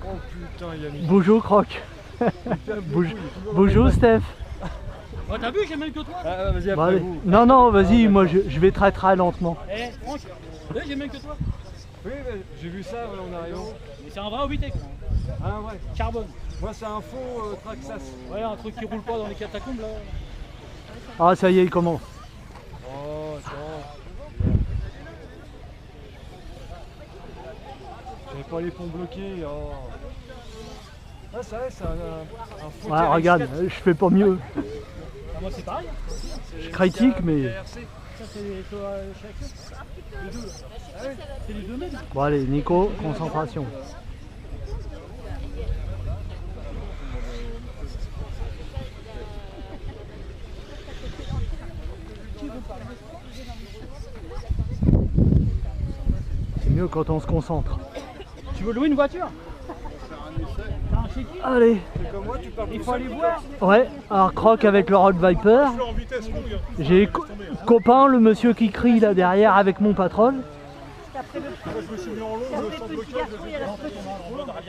Oh putain, il a mis. Bonjour Croc. Bonjour Steph. Oh, t'as vu, j'ai même que toi. Ah, vas-y, Bon, après allez. vous. Non, non, vas-y, moi je vais très lentement. Eh, Franck, j'ai même que toi. Oui, j'ai vu ça en arrivant. Mais c'est un vrai Obitech. Ah ouais. Carbone. Moi, c'est un faux Traxas. Ouais, un truc qui roule pas dans les catacombes là. Ah, ça y est, il commence. Oh, attends. J'avais pas les ponts bloqués. Oh. Ah, ça va, c'est un faux Ouais, TRX4. regarde, je fais pas mieux. Ah, moi c'est pareil. Je critique, mais. Ça c'est chez Action. Les deux là. Ah ouais, c'est les deux mêmes. Bon, allez, Nico, concentration. C'est mieux quand on se concentre. Tu veux louer une voiture? T'as un chez qui? Allez, Comme moi, tu parles Il faut aller voir. ouais, alors Croc avec le Rock Viper. J'ai copain, le monsieur qui crie là derrière avec mon patron.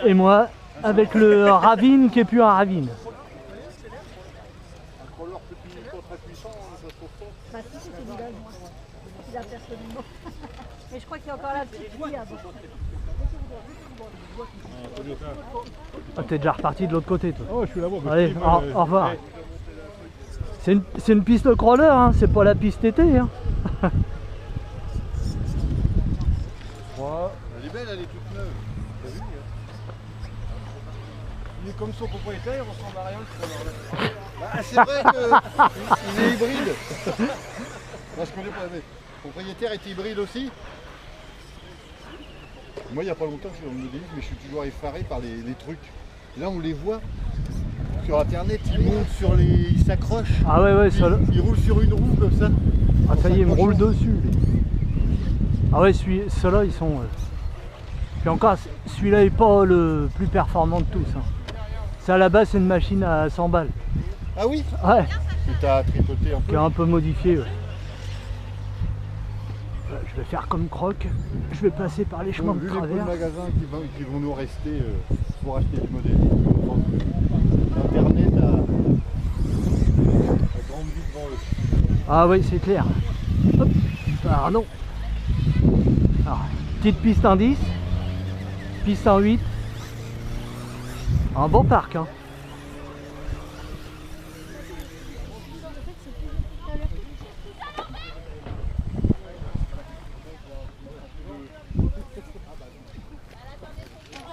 Et moi avec le Ravine qui est plus un Ravine. Bah si, c'était du gaz, moi. Il a personnellement. Mais je crois qu'il y a encore la petite fille avant. Ah, t'es déjà reparti de l'autre côté, toi. Oh, je suis là-bas. Allez, au revoir. C'est une piste de crawler, hein, c'est pas la piste été. Hein. Elle est belle, elle est toute neuve. T'as vu, il est comme son propriétaire, il ressemble à rien. Bah, c'est vrai qu'il est hybride. Moi, je connais pas, mais le propriétaire est hybride aussi. Moi, il n'y a pas longtemps, je suis dans le modélisme, mais je suis toujours effaré par les trucs. Là, on les voit sur internet, ils montent sur les. Ils s'accrochent. Ah ouais, Ils roulent sur une roue comme ça. Ah, ça y est, ils me roulent dessus. lui. Ah ouais, ceux-là, ils sont. Puis encore, celui-là est pas le plus performant de tous. Hein. Ça, là-bas, c'est une machine à 100 balles. Ah oui. Ouais, Que t'as tripoté un qui peu. est un peu modifié. Ouais. Je vais faire comme Croc. Je vais passer par les chemins Vu de les pots de travers. magasins qui vont nous rester pour acheter du modélisme. Internet a grande vie devant eux. Ah oui, c'est clair. Hop, pardon. Alors, petite piste en 10, piste en 8. Un bon parc, hein.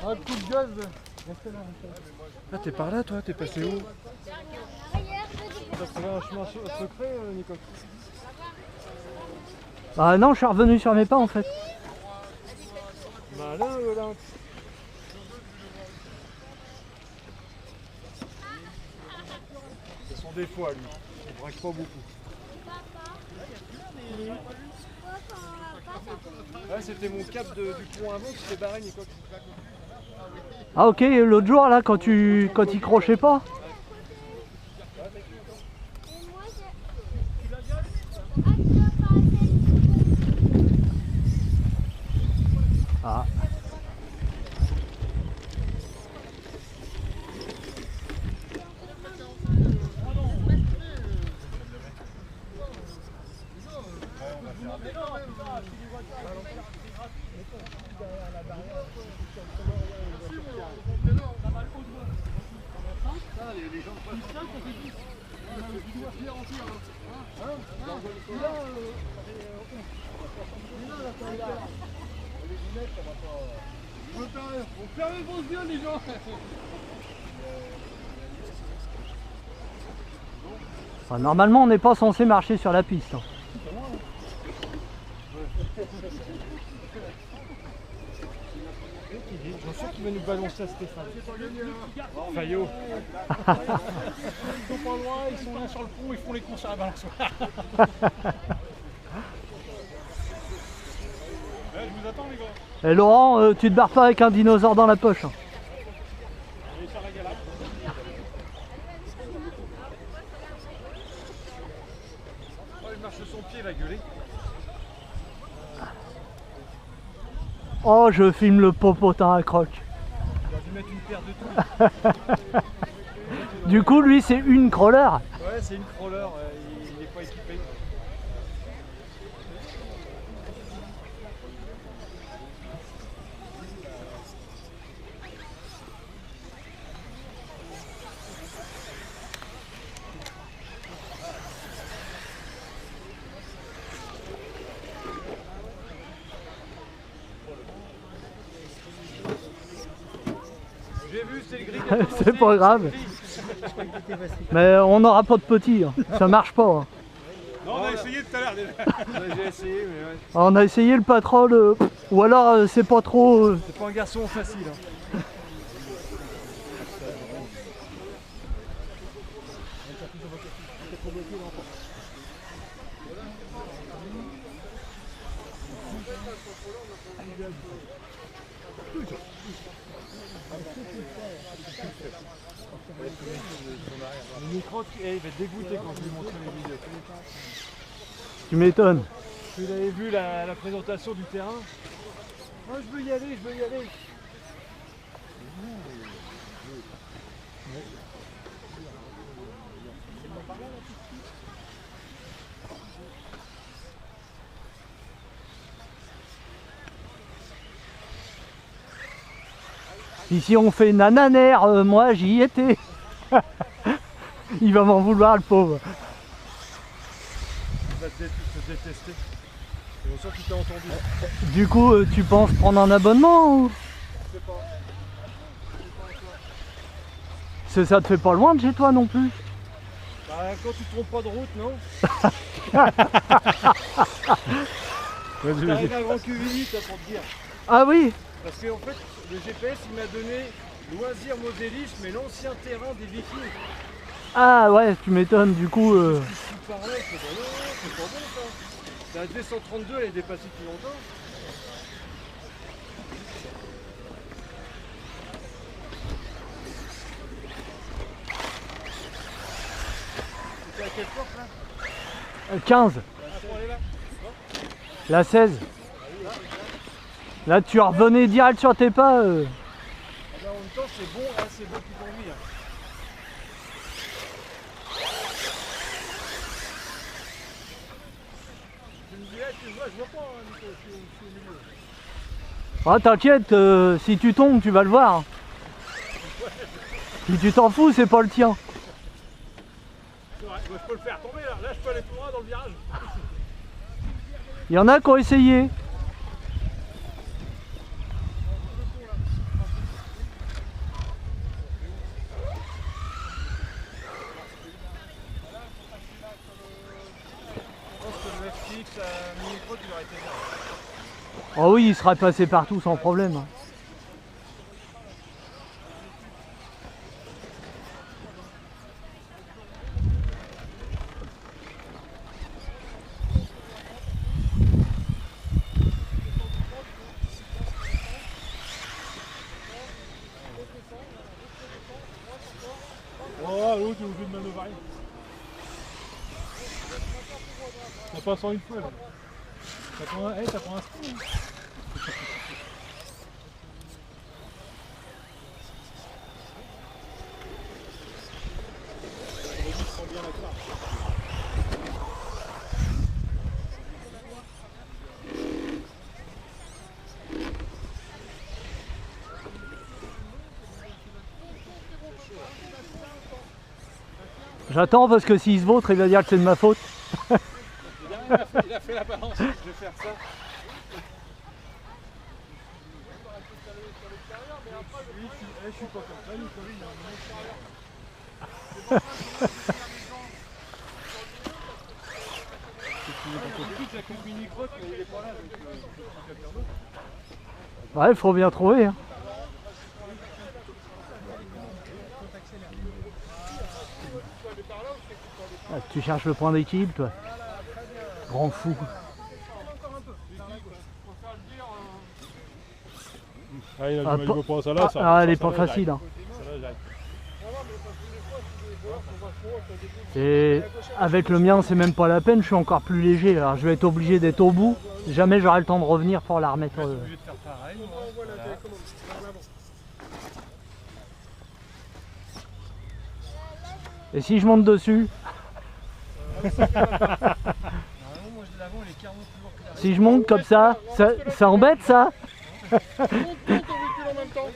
Ah, le coup de gaz. Ah, t'es par là, toi? T'es passé où? T'as trouvé un chemin secret, Nico? Ah non, je suis revenu sur mes pas en fait. Malin, Olympe. C'est son défaut à lui. Il braque pas beaucoup. Ouais, c'était mon cap du pont avant qui s'est barré, Nico. Ah ok, l'autre jour là, quand il crochait pas. Ah. On ferme les grosses gueules, les gens. Enfin, normalement, on n'est pas censé marcher sur la piste. Hein. J'en suis sûr qu'il va nous balancer à Stéphane. Fayot. Ils sont pas loin, ils sont là sur le pont, ils font les cons sur la balançoire. Je vous attends, les gars. Et Laurent, tu te barres pas avec un dinosaure dans la poche. Hein. Allez faire la galère. Oh, il marche sur son pied, il va gueuler. Oh, je filme le popotin à Croc. dû mettre une paire de trucs. Du coup, lui, c'est une crawler. Ouais, c'est une crawler, il n'est pas équipé. J'ai vu, c'est le gris qui a commencé, C'est pas grave. c'est le gris. Mais on n'aura pas de petits. Hein. Ça marche pas. Hein. Non, on a essayé tout à l'heure déjà. J'ai essayé, mais ouais. On a essayé le patrol. Ou alors, c'est pas trop. C'est pas un garçon facile. Hein. Le micro, il va être dégoûté quand je lui montre les vidéos. Tu m'étonnes. Vous avez vu la présentation du terrain? Oh, je veux y aller, je veux y aller. Ici, on fait nananère. Moi, j'y étais. Il va m'en vouloir, le pauvre. Il va te détester. C'est pour ça qu'il t'a entendu. Du coup, tu penses prendre un abonnement ou... Je sais pas. Ça te fait pas loin de chez toi non plus? Bah, quand tu te trompes pas de route, non? T'arrives à Grand Quevilly, t'as pour te dire. Ah oui. Parce qu'en fait, le GPS, il m'a donné Loisir Modélis, mais l'ancien terrain des Vikings. Ah ouais, tu m'étonnes, du coup... Ici, pareil, c'est pas bon ça. La D132, elle est dépassée depuis longtemps. C'était à quelle porte là? 15. Pour aller là. La 16. Là, tu revenais direct sur tes pas. Ah bah, en même temps, c'est bon, hein, c'est bon qui conduit. Hein. Je me dis, tu vois, je vois pas, hein, Nico, je suis au milieu. Ah, t'inquiète, si tu tombes, tu vas le voir. Si tu t'en fous, c'est pas le tien. C'est vrai, moi, je peux le faire tomber là. Là, je peux aller plus loin dans le virage. Il y en a qui ont essayé. Je pense que le FTX à mini-pro, il aurait été bien. Oh oui, il sera passé partout sans problème. Oh, l'autre, t'es obligé de manœuvrer. T'as pas 101 fois là. T'as pris un spin. J'attends parce que s'il se vautre, il va dire que c'est de ma faute. Il a fait la balance, je vais faire ça. Je suis pas comme ça, Nicolas, il a un Ouais, il faut bien trouver. Hein. Ah, tu cherches le point d'équilibre, toi. Grand fou. Ah, il a Ah, du mal, il veut pas ça là, ça. Elle est pas facile. Hein. Et avec le mien, c'est même pas la peine, je suis encore plus léger. Alors je vais être obligé d'être au bout. Jamais j'aurai le temps de revenir pour la remettre. Et si je monte dessus? Si je monte comme ça embête ça? Monte, on recule en même temps.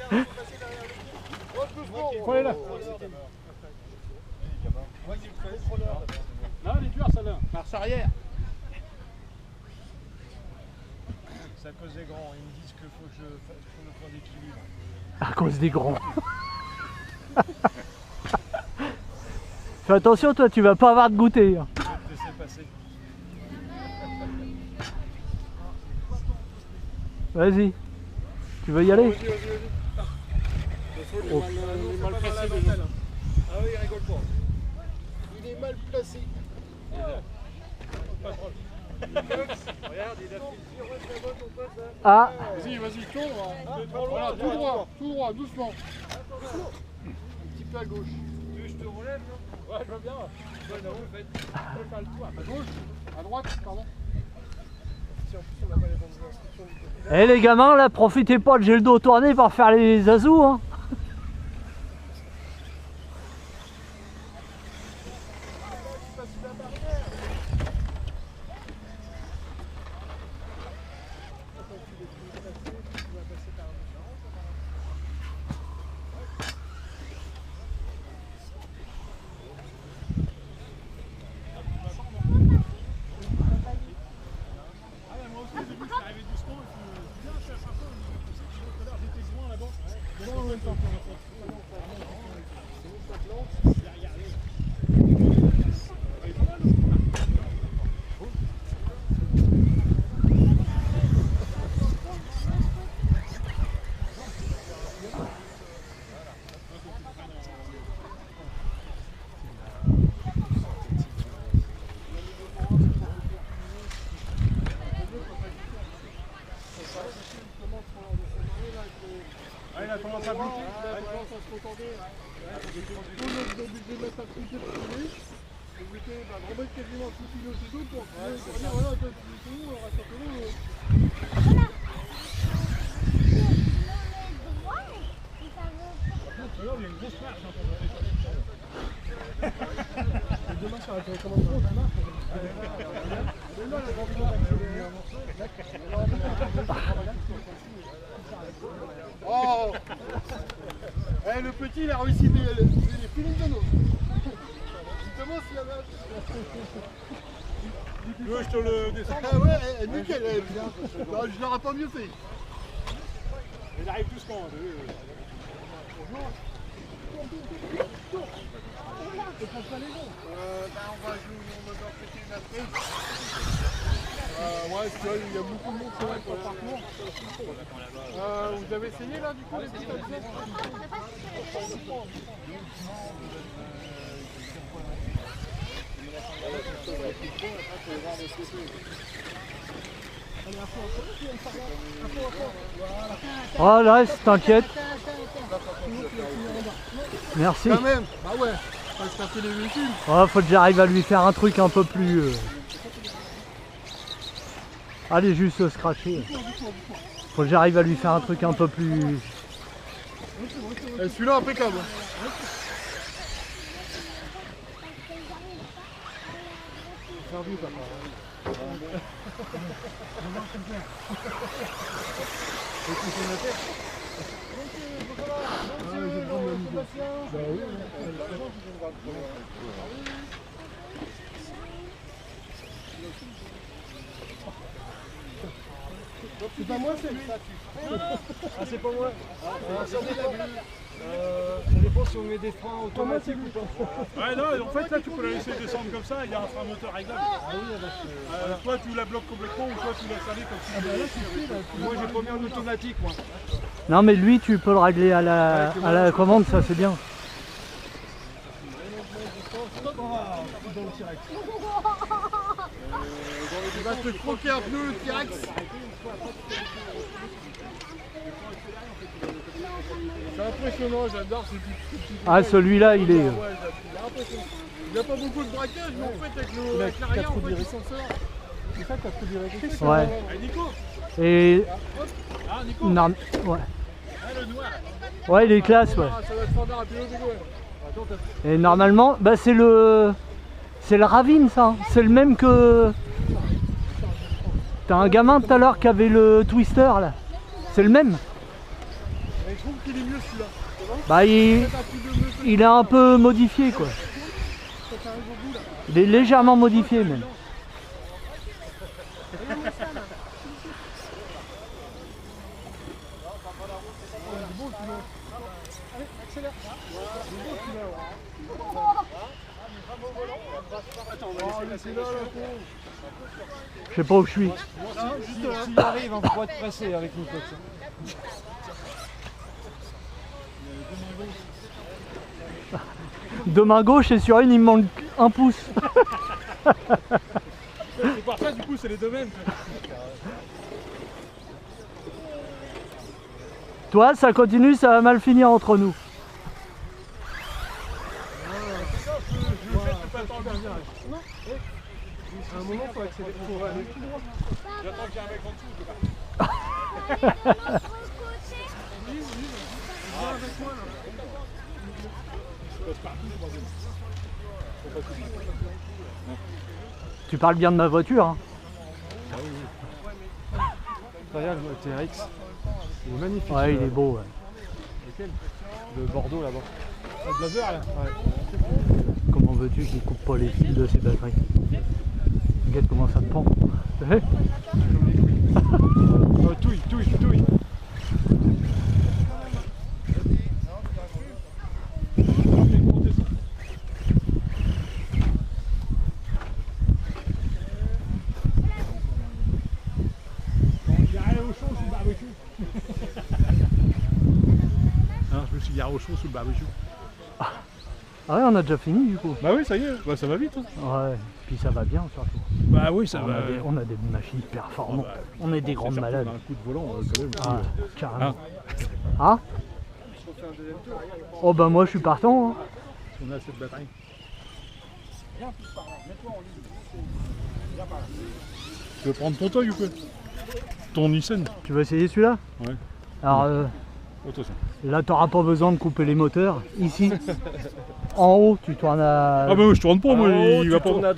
Faut aller là. Là, elle est dure celle-là. Marche arrière. C'est à cause des grands. Ils me disent qu'il faut que je fasse le point d'équilibre. À cause des grands. Fais attention, toi, tu vas pas avoir de goûter. Hein. Je vais te laisser passer. Vas-y. Tu veux y aller? Vas-y. Oh. Il est mal placé déjà. Ah oui, il rigole pas. Il est mal placé. Regarde, il a fait Ah, Vas-y, tourne. Voilà, tout droit, doucement. Un petit peu à gauche. Je te relève, non? Ouais, je veux bien. Ouais, non, en fait, je vais faire le tour. À gauche, à droite, pardon. Si en plus on n'a pas les bonnes instructions du côté. eh les gamins, là, profitez pas de j'ai le dos tourné pour faire les azous. Hein. Ah, il a tendance à bloquer. Il commence à se retarder. On est obligé de mettre un truc de poulet. Obligé de remettre quasiment tout kilo de dos pour dire voilà, on reste un peu long. Alors, il y a une grosse marche hein, pour monter sur les demain sur la télécommande, ça marche. Oh eh, le petit il a réussi les films de nous. Justement s'il y avait Tu veux que je te le descende? ah ouais, nickel, je l'aurais pas mieux fait. Ils arrivent tous quand On va jouer, on va péter une après. Ouais, c'est vrai, il y a beaucoup de monde sur le parcours. Vous avez essayé là du coup les petits oh là, t'inquiète. Merci. quand même, bah ouais, on va se taper les véhicules. Oh, faut que j'arrive à lui faire un truc un peu plus... Allez, juste se scratcher. Faut que j'arrive à lui faire un truc un peu plus... Celui-là impeccable. Servi papa. C'est pas moi, c'est lui. Ah, c'est pas moi. Ça dépend si on met des freins automatiques ou pas. Ouais, non, en fait, là, tu peux la laisser descendre comme ça, il y a un frein moteur réglable. Toi, tu la bloques complètement ou toi, tu la salis comme tu veux. Moi, j'ai pas mis en automatique, moi. Non mais lui, tu peux le régler à la commande, ça c'est bien. Il va te croquer un pneu, T-Rex. C'est impressionnant, j'adore ces petits. Ah, celui-là, il est... Ouais, il n'y a pas beaucoup de braquage, mais en fait, avec l'arrière, en fait, il s'en sort. C'est ça, 4 roues directrices. Ouais. Allez, Nico. Et... Ah, Nico. Non, ouais. Ah, le noir. Ouais, il est classe, ouais. Ça va être standard à piloter, ouais. Et normalement, bah c'est le Ravine ça, hein. C'est le même que... T'as un gamin tout à l'heure qui avait le Twister là. C'est le même. Mais je trouve qu'il est mieux celui-là. Bah il est un peu modifié quoi. Il est légèrement modifié même. Je sais pas où je suis. S'il arrive, on pourra te passer avec nous. De main gauche et sur une il me manque un pouce. C'est pour ça, du coup, c'est les deux mêmes. Toi, ça continue, ça va mal finir entre nous. À un moment, il faut accélérer pour aller tout droit. J'attends qu'il y ait un mec en dessous. Viens avec moi là. Tu parles bien de ma voiture, hein. Regarde le TRX. Il est magnifique. Ouais, il est beau. Ouais. Lequel? Le Bordeaux là-bas. Le Blazer là. Ouais. Comment veux-tu qu'il coupe pas les fils de ses batteries? Regarde comment ça te pend. Touille. Je me suis garé au chaud sous le barbecue. Ah ouais, on a déjà fini du coup. Bah oui, ça y est, bah, ça va vite. Hein. Ouais, puis ça va bien surtout. Bah oui, ça On va. a des machines performantes. Ah bah, On est des grandes malades. Un coup de volant quand même. Ah, carrément. Ah oh bah moi je suis partant. Hein. On a cette batterie. Tu veux prendre ton toy ou quoi? Ton Nissan? Tu veux essayer celui-là? Ouais. Alors Attention. là t'auras pas besoin de couper les moteurs. Ici, en haut tu tournes à... Ah bah je tourne pas, moi, il va pas.